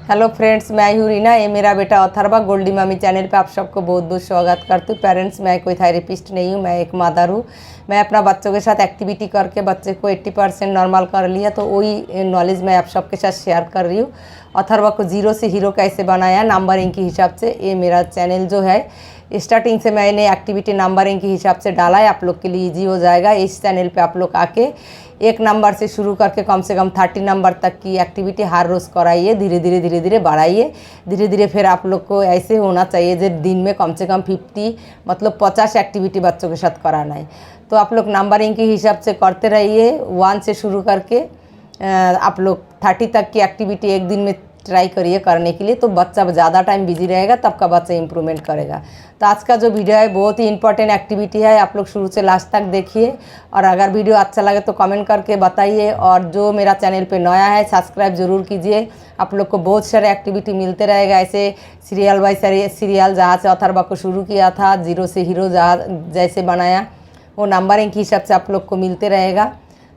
Hello friends, मैं हूँ रीना। ये मेरा बेटा अथर्वा गोल्डी मम्मी चैनल पे आप सबको बहुत बहुत स्वागत करती हूँ। पेरेंट्स, मैं कोई थेरेपिस्ट नहीं हूँ, मैं एक मदर हूँ। मैं अपना बच्चों के साथ एक्टिविटी करके बच्चे को 80% नॉर्मल कर लिया, तो वही नॉलेज मैं आप सबके साथ शेयर कर रही हूँ। अथर्वा को जीरो से हीरो कैसे बनाया नंबरिंग के हिसाब से, ये मेरा चैनल जो है स्टार्टिंग से मैंने एक्टिविटी नंबरिंग के हिसाब से डाला है। आप लोग के लिए इजी हो जाएगा। इस चैनल पे आप लोग आके 1 नंबर से शुरू करके कम से कम 30 नंबर तक की एक्टिविटी हर रोज़ कराइए। धीरे धीरे बढ़ाइए। धीरे धीरे फिर आप लोग को ऐसे होना चाहिए जो दिन में कम से कम 50 मतलब 50 एक्टिविटी बच्चों के साथ कराना है। तो आप लोग नंबरिंग के हिसाब से करते रहिए। 1 से शुरू करके आप लोग 30 तक की एक्टिविटी एक दिन में ट्राई करिए करने के लिए, तो बच्चा ज़्यादा टाइम बिजी रहेगा, तब का बच्चा इंप्रूवमेंट करेगा। तो आज का जो वीडियो है बहुत ही इंपॉर्टेंट एक्टिविटी है, आप लोग शुरू से लास्ट तक देखिए। और अगर वीडियो अच्छा लगे तो कमेंट करके बताइए, और जो मेरा चैनल पे नया है सब्सक्राइब ज़रूर कीजिए। आप लोग को बहुत सारे एक्टिविटी मिलते रहेगा ऐसे सीरियल बाई सीरियल, जहाँ से अथर्वा को शुरू किया था जीरो से हीरो जहाँ जैसे बनाया, वो नंबरिंग के हिसाब से आप लोग को मिलते रहेगा।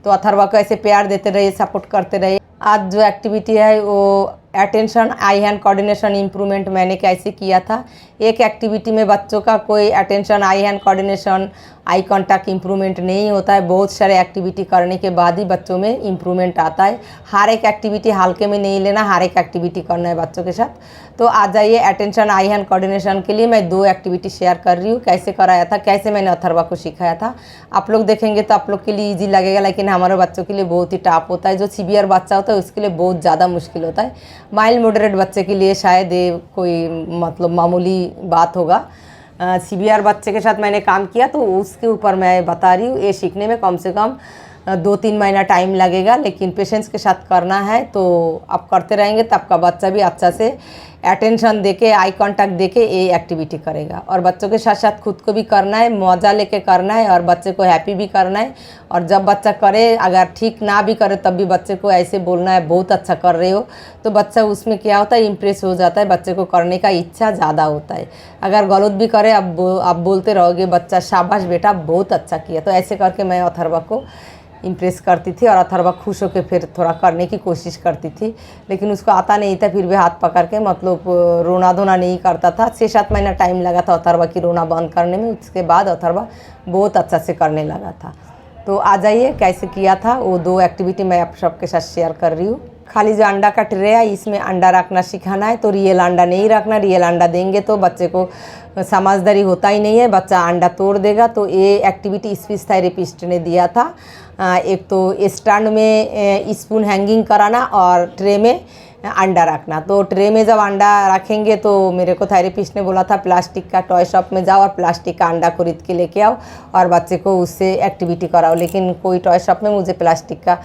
तो अथर्वा को ऐसे प्यार देते रहिए, सपोर्ट करते रहिए। आज जो एक्टिविटी है वो attention I hand coordination improvement मैंने कैसे किया था। एक एक्टिविटी में बच्चों का कोई attention I hand coordination eye contact improvement नहीं होता है। बहुत सारे एक्टिविटी करने के बाद ही बच्चों में इम्प्रूवमेंट आता है। हर एक एक्टिविटी हल्के में नहीं लेना, हर एक एक्टिविटी करना है बच्चों के साथ। तो आ जाइए, अटेंशन आई हैंड कोऑर्डिनेशन के लिए मैं 2 एक्टिविटी शेयर कर रही हूँ। कैसे कराया था, कैसे मैंने अथर्वा को सिखाया था, आप लोग देखेंगे तो आप लोग के लिए ईजी लगेगा, लेकिन हमारे बच्चों के लिए बहुत ही टफ होता है। जो सीवियर बच्चा होता है उसके लिए बहुत ज़्यादा मुश्किल होता है। माइल्ड मॉडरेट बच्चे के लिए शायद ये कोई मतलब मामूली बात होगा। सीवियर बच्चे के साथ मैंने काम किया, तो उसके ऊपर मैं बता रही हूँ। ये सीखने में कम से कम 2-3 महीना टाइम लगेगा, लेकिन पेशेंस के साथ करना है। तो आप करते रहेंगे तो आपका बच्चा भी अच्छा से अटेंशन देके आई कांटेक्ट देके ये एक्टिविटी करेगा। और बच्चों के साथ साथ खुद को भी करना है, मज़ा लेके करना है, और बच्चे को हैप्पी भी करना है। और जब बच्चा करे, अगर ठीक ना भी करे तब भी बच्चे को ऐसे बोलना है बहुत अच्छा कर रहे हो, तो बच्चा उसमें क्या होता है इम्प्रेस हो जाता है, बच्चे को करने का इच्छा ज़्यादा होता है। अगर गलत भी करे आप बोलते रहोगे बच्चा शाबाश बेटा बहुत अच्छा किया। तो ऐसे करके मैं अथर्वा को इम्प्रेस करती थी, और अथर्वा खुश होकर फिर थोड़ा करने की कोशिश करती थी, लेकिन उसको आता नहीं था। फिर भी हाथ पकड़ के मतलब रोना धोना नहीं करता था। 6-7 महीना टाइम लगा था अथर्वा की रोना बंद करने में। उसके बाद अथर्वा बहुत अच्छा से करने लगा था। तो आ जाइए कैसे किया था, वो 2 एक्टिविटी मैं आप सबके साथ शेयर कर रही हूँ। खाली जो अंडा का ट्रे है इसमें अंडा रखना सिखाना है। तो रियल अंडा नहीं रखना, रियल अंडा देंगे तो बच्चे को समझदारी होता ही नहीं है, बच्चा अंडा तोड़ देगा। तो ये एक्टिविटी स्पीच थेरेपिस्ट ने दिया था। एक तो स्टैंड में स्पून हैंगिंग कराना और ट्रे में अंडा रखना। तो ट्रे में जब अंडा रखेंगे तो मेरे को थेरेपिस्ट ने बोला था प्लास्टिक का टॉय शॉप में जाओ और प्लास्टिक का अंडा खरीद के लेके आओ और बच्चे को उससे एक्टिविटी कराओ। लेकिन कोई टॉय शॉप में मुझे प्लास्टिक का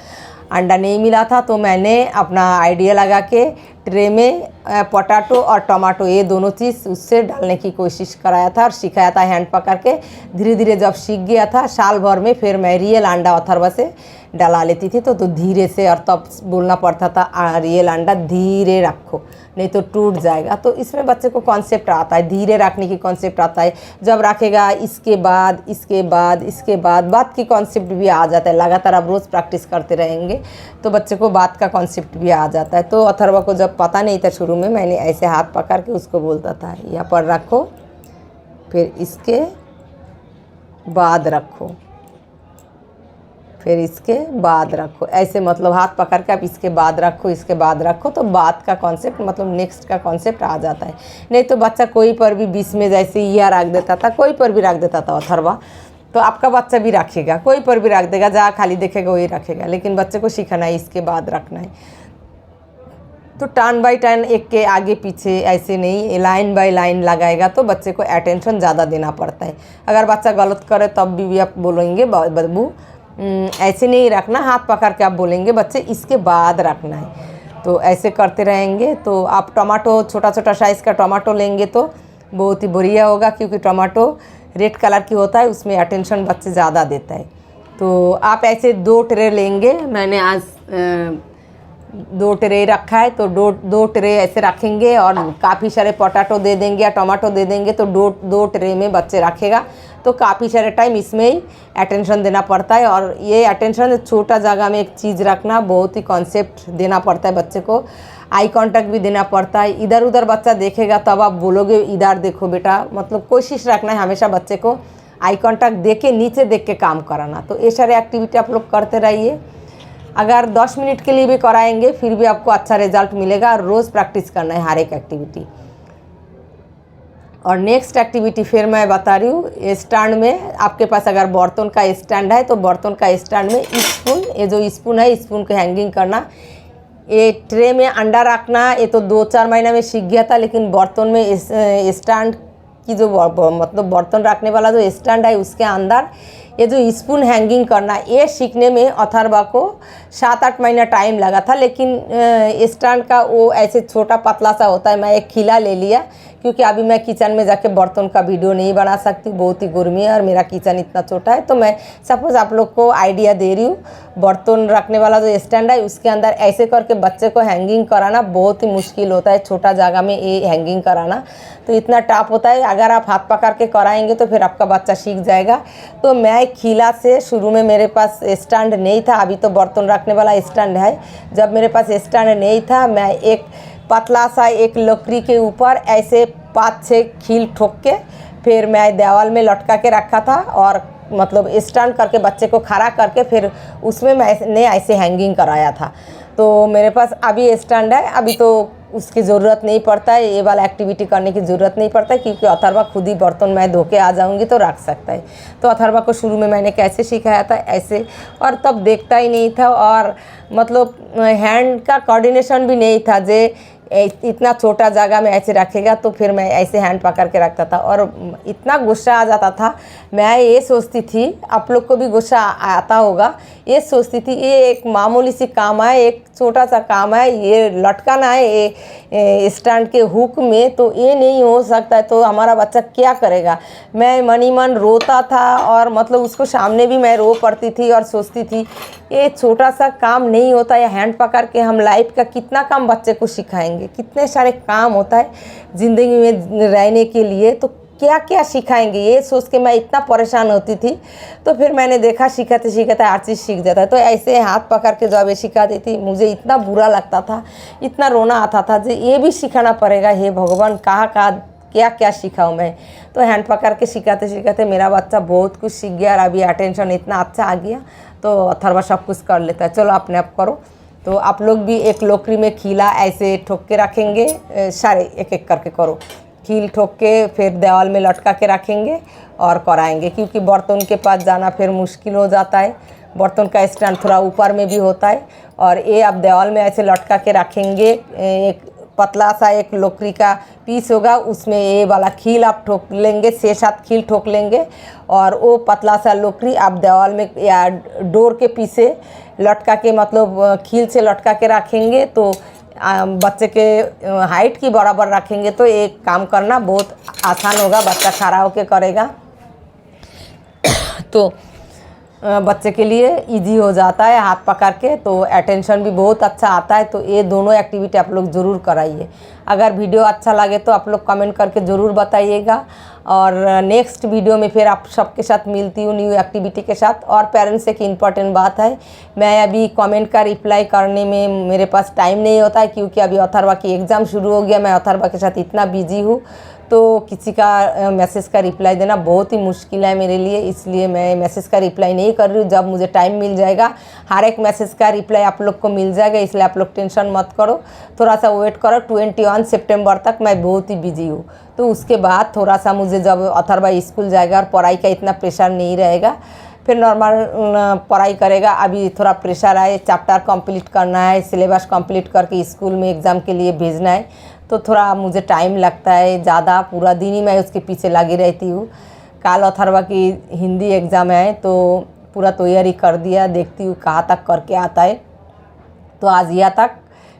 अंडा नहीं मिला था, तो मैंने अपना आइडिया लगा के ट्रे में पोटैटो और टमाटो ये दोनों चीज़ उससे डालने की कोशिश कराया था और सिखाया था हैंड पकड़ के। धीरे धीरे जब सीख गया था, साल भर में फिर मैं रियल अंडा अथर्वा से डाला लेती थी। तो धीरे से, और तब बोलना पड़ता था रियल अंडा धीरे रखो नहीं तो टूट जाएगा। तो इसमें बच्चे को कॉन्सेप्ट आता है, धीरे रखने की कॉन्सेप्ट आता है। जब रखेगा इसके बाद इसके बाद इसके बाद बात की कॉन्सेप्ट भी आ जाता है। लगातार आप रोज़ प्रैक्टिस करते रहेंगे तो बच्चे को बात का कॉन्सेप्ट भी आ जाता है। तो अथर्वा को जब पता नहीं था शुरू में, मैंने ऐसे हाथ पकड़ के उसको बोलता था यहाँ पर रखो, फिर इसके बाद रखो, फिर इसके बाद रखो, ऐसे मतलब हाथ पकड़ के आप इसके बाद रखो, इसके बाद रखो। तो बात का कॉन्सेप्ट मतलब नेक्स्ट का कॉन्सेप्ट आ जाता है। नहीं तो बच्चा कोई पर भी बीच में जैसे यह रख देता था, कोई पर भी रख देता था अथर्वा, तो आपका बच्चा भी रखेगा, कोई पर भी रख देगा, जहाँ खाली देखेगा वही रखेगा। लेकिन बच्चे को सीखना है इसके बाद रखना है। तो टर्न बाय टर्न, एक के आगे पीछे ऐसे नहीं, लाइन बाय लाइन लगाएगा तो बच्चे को अटेंशन ज़्यादा देना पड़ता है। अगर बच्चा गलत करे तब भी आप बोलेंगे बदबू ऐसे नहीं रखना, हाथ पकड़ के आप बोलेंगे बच्चे इसके बाद रखना है। तो ऐसे करते रहेंगे। तो आप टमाटो छोटा छोटा साइज़ का टमाटो लेंगे तो बहुत ही बढ़िया होगा, क्योंकि टमाटो रेड कलर की होता है, उसमें अटेंशन बच्चे ज़्यादा देता है। तो आप ऐसे 2 ट्रे लेंगे, मैंने आज 2 ट्रे रखा है, तो दो ट्रे ऐसे रखेंगे और काफ़ी सारे पोटैटो दे देंगे या टमाटो दे देंगे, तो 2 ट्रे में बच्चे रखेगा। तो काफ़ी सारे टाइम इसमें ही अटेंशन देना पड़ता है। और ये अटेंशन छोटा जगह में एक चीज़ रखना, बहुत ही कॉन्सेप्ट देना पड़ता है बच्चे को। आई कांटेक्ट भी देना पड़ता है। इधर उधर बच्चा देखेगा तब आप बोलोगे इधर देखो बेटा, मतलब कोशिश रखना है हमेशा बच्चे को आई कांटेक्ट दे के नीचे देख के काम कराना। तो ये सारे एक्टिविटी आप लोग करते रहिए। अगर 10 मिनट के लिए भी कराएंगे फिर भी आपको अच्छा रिजल्ट मिलेगा। रोज़ प्रैक्टिस करना है हर एक एक्टिविटी। और नेक्स्ट एक्टिविटी फिर मैं बता रही हूँ, स्टैंड में आपके पास अगर बर्तन का स्टैंड है तो बर्तन का स्टैंड में स्पून, ये जो स्पून है स्पून को हैंगिंग करना। ये ट्रे में अंडा रखना, ये तो 2-4 महीना में सीख गया था, लेकिन बर्तन में स्टैंड की जो मतलब बर्तन रखने वाला जो स्टैंड है उसके अंदर ये जो स्पून हैंगिंग करना, ये सीखने में अथर्वा को 7-8 महीना टाइम लगा था। लेकिन स्टैंड का वो ऐसे छोटा पतला सा होता है। मैं एक खिला ले लिया क्योंकि अभी मैं किचन में जाके बर्तन का वीडियो नहीं बना सकती, बहुत ही गर्मी है और मेरा किचन इतना छोटा है। तो मैं सपोज़ आप लोग को आइडिया दे रही हूँ। बर्तन रखने वाला जो स्टैंड है उसके अंदर ऐसे करके बच्चे को हैंगिंग कराना बहुत ही मुश्किल होता है, छोटा जगह में ये हैंगिंग कराना तो इतना टफ होता है। अगर आप हाथ पकड़ के कराएंगे तो फिर आपका बच्चा सीख जाएगा। तो मैं खिला से, शुरू में मेरे पास स्टैंड नहीं था, अभी तो बर्तन रखने वाला स्टैंड है। जब मेरे पास स्टैंड नहीं था, मैं एक पतला सा एक लकड़ी के ऊपर ऐसे 5-6 खील ठोक के फिर मैं दीवार में लटका के रखा था और मतलब स्टैंड करके बच्चे को खड़ा करके फिर उसमें मैंने ऐसे हैंगिंग कराया था। तो मेरे पास अभी स्टैंड है, अभी तो उसकी ज़रूरत नहीं पड़ता है, ये वाला एक्टिविटी करने की ज़रूरत नहीं पड़ता है क्योंकि अथर्वा खुद ही बर्तन मैं धो के आ जाऊँगी तो रख सकता है। तो अथर्वा को शुरू में मैंने कैसे सिखाया था ऐसे, और तब देखता ही नहीं था और मतलब हैंड का कोऑर्डिनेशन भी नहीं था जे इतना छोटा जगह में ऐसे रखेगा। तो फिर मैं ऐसे हैंड पकड़ के रखता था और इतना गुस्सा आ जाता था। मैं ये सोचती थी, आप लोग को भी गुस्सा आता होगा, ये सोचती थी ये एक मामूली सी काम है, एक छोटा सा काम है, ये लटकाना है ये स्टैंड के हुक में, तो ये नहीं हो सकता है तो हमारा बच्चा क्या करेगा। मैं मनी मन रोता था और मतलब उसको सामने भी मैं रो पड़ती थी और सोचती थी ये छोटा सा काम नहीं होता है। हैंड पकड़ के हम लाइफ का कितना काम बच्चे को सिखाएंगे, कितने सारे काम होता है ज़िंदगी में रहने के लिए, तो क्या क्या सिखाएंगे ये सोच के मैं इतना परेशान होती थी। तो फिर मैंने देखा सिखाते सिखाते हर चीज़ सीख जाता है। तो ऐसे हाथ पकड़ के जब ये सिखाती थी मुझे इतना बुरा लगता था, इतना रोना आता था कि ये भी सिखाना पड़ेगा, हे भगवान कहाँ क्या क्या सिखाऊँ मैं। तो हैंड पकड़ के सिखाते सिखाते मेरा बच्चा बहुत कुछ सीख गया और अभी अटेंशन इतना अच्छा आ गया तो अथर्वा सब कुछ कर लेता है। चलो अपने आप करो। तो आप लोग भी एक लोकरी में खीला ऐसे ठोक के रखेंगे, सारे एक एक करके करो, कील ठोक के फिर दीवार में लटका के रखेंगे और कराएंगे क्योंकि बर्तन के पास जाना फिर मुश्किल हो जाता है। बर्तन का स्टैंड थोड़ा ऊपर में भी होता है और ये आप दीवार में ऐसे लटका के रखेंगे। एक पतला सा एक लोकरी का पीस होगा, उसमें ये वाला खील आप ठोक लेंगे, 6-7 खील ठोक लेंगे और वो पतला सा लोकरी आप दीवार में या डोर के पीछे लटका के मतलब खील से लटका के रखेंगे। तो बच्चे के हाइट की बराबर रखेंगे तो एक काम करना बहुत आसान होगा, बच्चा खड़ा होकर करेगा तो बच्चे के लिए इजी हो जाता है हाथ पकड़ के, तो अटेंशन भी बहुत अच्छा आता है। तो ये दोनों एक्टिविटी आप लोग ज़रूर कराइए। अगर वीडियो अच्छा लगे तो आप लोग कमेंट करके ज़रूर बताइएगा और नेक्स्ट वीडियो में फिर आप सबके साथ मिलती हूँ न्यू एक्टिविटी के साथ। और पेरेंट्स एक इम्पॉर्टेंट बात है, मैं अभी कमेंट का रिप्लाई करने में मेरे पास टाइम नहीं होता है क्योंकि अभी अथर्वा की एग्ज़ाम शुरू हो गया। मैं अथर्वा के साथ इतना बिजी हूँ तो किसी का मैसेज का रिप्लाई देना बहुत ही मुश्किल है मेरे लिए, इसलिए मैं मैसेज का रिप्लाई नहीं कर रही हूँ। जब मुझे टाइम मिल जाएगा हर एक मैसेज का रिप्लाई आप लोग को मिल जाएगा, इसलिए आप लोग टेंशन मत करो, थोड़ा सा वेट करो। 21 सितंबर तक मैं बहुत ही बिजी हूँ, तो उसके बाद थोड़ा सा मुझे जब अथर्वा स्कूल जाएगा और पढ़ाई का इतना प्रेशर नहीं रहेगा फिर नॉर्मल पढ़ाई करेगा। अभी थोड़ा प्रेशर है, चैप्टर कंप्लीट करना है, सिलेबस कंप्लीट करके स्कूल में एग्ज़ाम के लिए भेजना है, तो थोड़ा मुझे टाइम लगता है ज़्यादा, पूरा दिन ही मैं उसके पीछे लगी रहती हूँ। कल अथर्वा की हिंदी एग्ज़ाम है तो पूरा तैयारी कर दिया, देखती हूँ कहाँ तक करके आता है। तो आज यहाँ तक,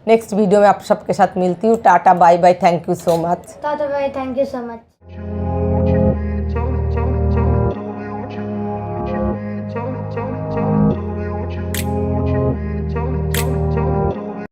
नेक्स्ट वीडियो में आप सबके साथ मिलती हूँ। Tata bye bye, thank you so much. Tata bye, thank you so much.